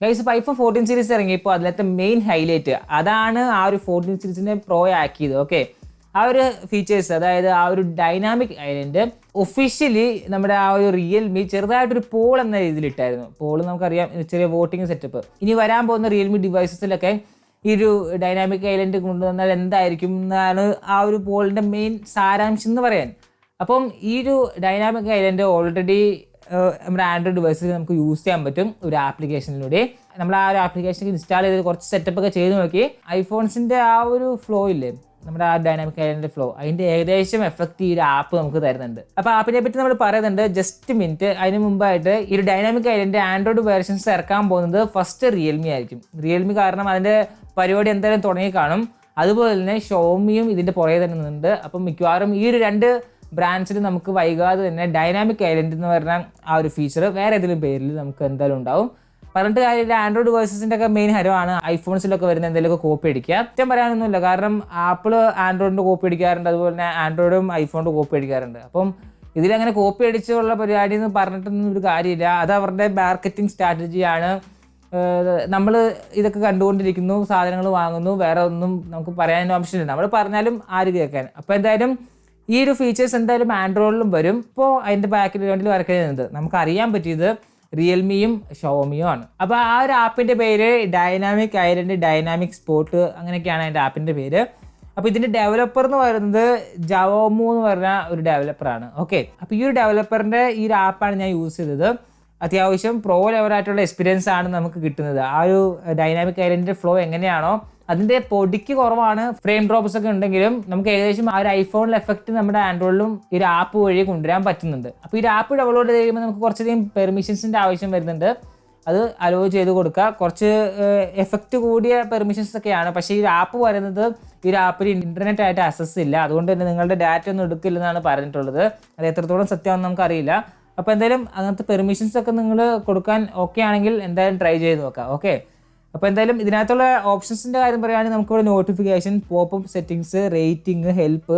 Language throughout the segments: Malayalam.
ഗൈസ് ഇപ്പോൾ ഐഫോൺ 14 സീരീസ് ഇറങ്ങിയപ്പോൾ അതിലത്തെ മെയിൻ ഹൈലൈറ്റ് അതാണ് ആ ഒരു 14 സീരീസിനെ പ്രോ ആക്കിയത്. ഓക്കെ, ആ ഒരു ഫീച്ചേഴ്സ്, അതായത് ആ ഒരു ഡൈനാമിക് ഐലൻഡ് ഒഫീഷ്യലി നമ്മുടെ ആ ഒരു റിയൽമി ചെറുതായിട്ടൊരു പോൾ എന്ന രീതിയിൽ ഇട്ടായിരുന്നു. പോൾ നമുക്കറിയാം, ചെറിയ വോട്ടിംഗ് സെറ്റപ്പ്. ഇനി വരാൻ പോകുന്ന റിയൽമി ഡിവൈസസിലൊക്കെ ഈ ഒരു ഡൈനാമിക് ഐലൻഡ് കൊണ്ടുവന്നാൽ എന്തായിരിക്കും എന്നാണ് ആ ഒരു പോളിൻ്റെ മെയിൻ സാരാംശം എന്ന് പറയാൻ. അപ്പം ഈ ഒരു ഡൈനാമിക് ഐലൻഡ് ഓൾറെഡി നമ്മുടെ ആൻഡ്രോയിഡ് ഡിവൈസിൽ നമുക്ക് യൂസ് ചെയ്യാൻ പറ്റും ഒരു ആപ്ലിക്കേഷനിലൂടെ. നമ്മൾ ആ ഒരു ആപ്ലിക്കേഷൻ ഇൻസ്റ്റാൾ ചെയ്ത് കുറച്ച് സെറ്റപ്പ് ഒക്കെ ചെയ്ത് നോക്കി ഐഫോൺസിൻ്റെ ആ ഒരു ഫ്ലോ ഇല്ലേ, നമ്മുടെ ആ ഡൈനാമിക് ഐലൻഡ് ഫ്ലോ, അതിൻ്റെ ഏകദേശം എഫക്റ്റ് ഈ ഒരു ആപ്പ് നമുക്ക് തരുന്നുണ്ട്. അപ്പോൾ ആപ്പിനെ പറ്റി നമ്മൾ പറയുന്നുണ്ട്. ജസ്റ്റ് മിനിറ്റ്, അതിന് മുമ്പായിട്ട് ഈ ഒരു ഡൈനാമിക് ഐലൻഡ് ആൻഡ്രോയിഡ് വേർഷൻസ് ഇറക്കാൻ പോകുന്നത് ഫസ്റ്റ് റിയൽമി ആയിരിക്കും. റിയൽമി കാരണം അതിൻ്റെ പരിപാടി എന്തായാലും തുടങ്ങി കാണും. അതുപോലെ തന്നെ ഷോമിയും ഇതിൻ്റെ പുറകെ തന്നെ നിന്നുണ്ട്. അപ്പം മിക്കവാറും ഈ ഒരു രണ്ട് ബ്രാൻഡ്സിൽ നമുക്ക് വൈകാതെ തന്നെ ഡൈനാമിക് ഐലൻഡ് എന്ന് പറഞ്ഞാൽ ആ ഒരു ഫീച്ചർ വേറെ ഏതെങ്കിലും പേരിൽ നമുക്ക് എന്തായാലും ഉണ്ടാവും. പറഞ്ഞിട്ട് കാര്യമില്ല, ആൻഡ്രോയിഡ് ഡിവൈസസിൻ്റെ ഒക്കെ മെയിൻ ഹരമാണ് ഐഫോൺസിലൊക്കെ വരുന്ന എന്തെങ്കിലുമൊക്കെ കോപ്പി അടിക്കുക. കുറ്റം പറയാനൊന്നുമില്ല, കാരണം ആപ്പിൾ ആൻഡ്രോയിഡിൻ്റെ കോപ്പി അടിക്കാറുണ്ട്, അതുപോലെ തന്നെ ആൻഡ്രോയിഡും ഐഫോണിൻ്റെ കോപ്പി അടിക്കാറുണ്ട്. അപ്പം ഇതിലങ്ങനെ കോപ്പി അടിച്ചുള്ള പരിപാടി എന്ന് പറഞ്ഞിട്ടൊന്നും ഒരു കാര്യമില്ല. അത് അവരുടെ മാർക്കറ്റിംഗ് സ്ട്രാറ്റജിയാണ്. നമ്മൾ ഇതൊക്കെ കണ്ടുകൊണ്ടിരിക്കുന്നു, സാധനങ്ങൾ വാങ്ങുന്നു, വേറെ ഒന്നും നമുക്ക് പറയാനും ആവശ്യമില്ല. നമ്മൾ പറഞ്ഞാലും ആര് കേൾക്കാൻ. അപ്പോൾ എന്തായാലും ഈ ഒരു ഫീച്ചേഴ്സ് എന്തായാലും ആൻഡ്രോയിഡിലും വരും. ഇപ്പോൾ അതിൻ്റെ ബാക്കിൽ വേണ്ടി വർക്ക് ചെയ്യുന്നത് നമുക്ക് അറിയാൻ പറ്റിയത് റിയൽമിയും ഷോമിയും ആണ്. അപ്പോൾ ആ ഒരു ആപ്പിൻ്റെ പേര് ഡൈനാമിക് ഐലൻഡ് ഡൈനാമിക് സ്പോട്ട്, അങ്ങനെയൊക്കെയാണ് അതിൻ്റെ ആപ്പിൻ്റെ പേര്. അപ്പോൾ ഇതിൻ്റെ ഡെവലപ്പർ എന്ന് പറയുന്നത് ജവോമോ എന്ന് പറഞ്ഞ ഒരു ഡെവലപ്പറാണ്. ഓക്കെ, അപ്പോൾ ഈ ഒരു ഡെവലപ്പറിൻ്റെ ഈ ഒരു ആപ്പാണ് ഞാൻ യൂസ് ചെയ്തത്. അത്യാവശ്യം പ്രോ ലെവലായിട്ടുള്ള എക്സ്പീരിയൻസ് ആണ് നമുക്ക് കിട്ടുന്നത്. ആ ഒരു ഡൈനാമിക് ഐലൻഡിൻ്റെ ഫ്ലോ എങ്ങനെയാണോ അതിൻ്റെ പൊടിക്ക് കുറവാണ്, ഫ്രെയിം ഡ്രോപ്സ് ഒക്കെ ഉണ്ടെങ്കിലും നമുക്ക് ഏകദേശം ആ ഒരു ഐഫോണിലെ എഫക്റ്റ് നമ്മുടെ ആൻഡ്രോയിഡിലും ഈ ഒരു ആപ്പ് വഴി കൊണ്ടുവരാൻ പറ്റുന്നുണ്ട്. അപ്പോൾ ഈ ഒരു ആപ്പ് ഡൗൺലോഡ് ചെയ്യുമ്പോൾ നമുക്ക് കുറച്ചധികം പെർമിഷൻസിൻ്റെ ആവശ്യം വരുന്നുണ്ട്. അത് അലോ ചെയ്ത് കൊടുക്കുക. കുറച്ച് എഫക്റ്റ് കൂടിയ പെർമിഷൻസ് ഒക്കെയാണ്. പക്ഷേ ഈ ഒരു ആപ്പ് പറയുന്നത് ഈ ഒരു ആപ്പിൽ ഇൻ്റർനെറ്റ് ആയിട്ട് ആക്സസ് ഇല്ല, അതുകൊണ്ട് തന്നെ നിങ്ങളുടെ ഡാറ്റ ഒന്നും എടുക്കില്ലെന്നാണ് പറഞ്ഞിട്ടുള്ളത്. അത് എത്രത്തോളം സത്യമാണെന്ന് നമുക്കറിയില്ല. അപ്പോൾ എന്തായാലും അങ്ങനത്തെ പെർമിഷൻസ് ഒക്കെ നിങ്ങൾ കൊടുക്കാൻ ഓക്കെ ആണെങ്കിൽ എന്തായാലും ട്രൈ ചെയ്ത് നോക്കാം. ഓക്കെ, അപ്പോൾ എന്തായാലും ഇതിനകത്തുള്ള ഓപ്ഷൻസിൻ്റെ കാര്യം പറയുകയാണെങ്കിൽ നമുക്കിവിടെ notification, popup settings, rating, help,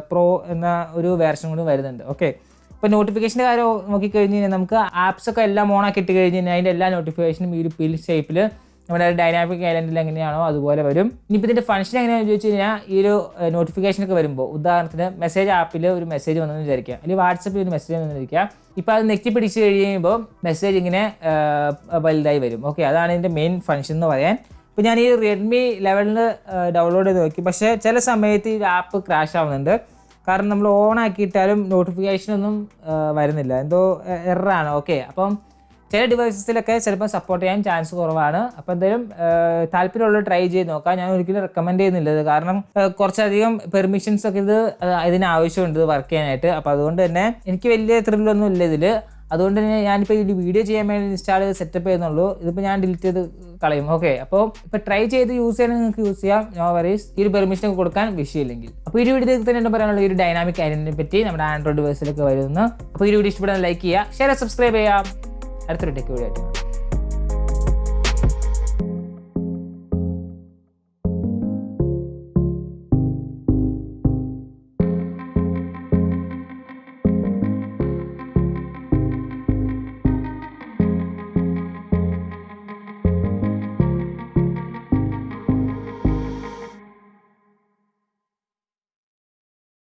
pro എന്ന ഒരു വേർഷൻ കൂടി വരുന്നുണ്ട്. ഓക്കെ, ഇപ്പോൾ നോട്ടിഫിക്കേഷൻ്റെ കാര്യം നോക്കിക്കഴിഞ്ഞ് കഴിഞ്ഞാൽ നമുക്ക് ആപ്സ് ഒക്കെ എല്ലാം ഓണാക്കി ഇട്ട് കഴിഞ്ഞ് കഴിഞ്ഞാൽ അതിൻ്റെ എല്ലാ നോട്ടിഫിക്കേഷനും ഈ ഒരു പിൽ ഷേപ്പിൽ നമ്മുടെ ഡൈനാമിക് ഐലൻഡിൽ എങ്ങനെയാണോ അതുപോലെ വരും. ഇനിയിപ്പോൾ ഇതിൻ്റെ ഫംഗ്ഷൻ എങ്ങനെയാണെന്ന് ചോദിച്ചു കഴിഞ്ഞാൽ ഈ ഒരു നോട്ടിഫിക്കേഷനൊക്കെ വരുമ്പോൾ, ഉദാഹരണത്തിന് മെസ്സേജ് ആപ്പിൽ ഒരു മെസ്സേജ് വന്നെന്ന് വിചാരിക്കുക, അല്ലെങ്കിൽ വാട്സപ്പിൽ ഒരു മെസ്സേജ് വന്നെന്ന് വിചാരിക്കുക. ഇപ്പോൾ അത് നെക്കി പിടിച്ച് കഴിയുമ്പോൾ മെസ്സേജ് ഇങ്ങനെ വലുതായി വരും. ഓക്കെ, അതാണ് ഇതിൻ്റെ മെയിൻ ഫംഗ്ഷൻ എന്ന് പറയാൻ. ഇപ്പോൾ ഞാൻ ഈ റിയൽമി ലെവലിൽ ഡൗൺലോഡ് ചെയ്ത് നോക്കി, പക്ഷേ ചില സമയത്ത് ഈ ആപ്പ് ക്രാഷ് ആവുന്നുണ്ട്. കാരണം നമ്മൾ ഓൺ ആക്കിയിട്ടാലും നോട്ടിഫിക്കേഷനൊന്നും വരുന്നില്ല, എന്തോ എററാണ്. ഓക്കെ, അപ്പം ചില ഡിവൈസസിലൊക്കെ ചിലപ്പോൾ സപ്പോർട്ട് ചെയ്യാൻ ചാൻസ് കുറവാണ്. അപ്പോൾ എന്തായാലും താല്പര്യമുള്ളത് ട്രൈ ചെയ്ത് നോക്കാം. ഞാൻ ഒരിക്കലും റെക്കമെൻഡ് ചെയ്യുന്നില്ല, കാരണം കുറച്ചധികം പെർമിഷൻസ് ഒക്കെ ഇതിന് ആവശ്യമുണ്ട് വർക്ക് ചെയ്യാനായിട്ട്. അപ്പോൾ അതുകൊണ്ട് തന്നെ എനിക്ക് വലിയ ത്രില്ലൊന്നും ഇല്ല ഇതിൽ. അതുകൊണ്ട് തന്നെ ഞാനിപ്പോൾ ഈ വീഡിയോ ചെയ്യാൻ വേണ്ടി ഇൻസ്റ്റാൾ ചെയ്ത് സെറ്റപ്പ് ചെയ്യുന്നുള്ളൂ. ഇതിപ്പോൾ ഞാൻ ഡിലീറ്റ് ചെയ്ത് കളയും. ഓക്കെ, അപ്പോൾ ഇപ്പോൾ ട്രൈ ചെയ്ത് യൂസ് ചെയ്യാൻ നിങ്ങൾക്ക് യൂസ് ചെയ്യാം, നോ വറീസ്. ഈ ഒരു പെർമിഷൻ ഒക്കെ കൊടുക്കാൻ വിഷയമില്ലെങ്കിൽ. അപ്പോൾ ഈ വീഡിയോ തന്നെ എന്താ പറയാനുള്ള ഈ ഒരു ഡൈനാമിക് ഐലൻഡിനെ പറ്റി നമ്മുടെ ആൻഡ്രോയിഡ് ഡിവൈസിലൊക്കെ വരുന്നു. അപ്പോൾ ഈ വീഡിയോ ഇഷ്ടപ്പെടാൻ ലൈക്ക് ചെയ്യുക, ഷെയർ, സബ്സ്ക്രൈബ് ചെയ്യാം. അടുത്തൊരു ടെക് വീഡിയോ ആയിട്ട്.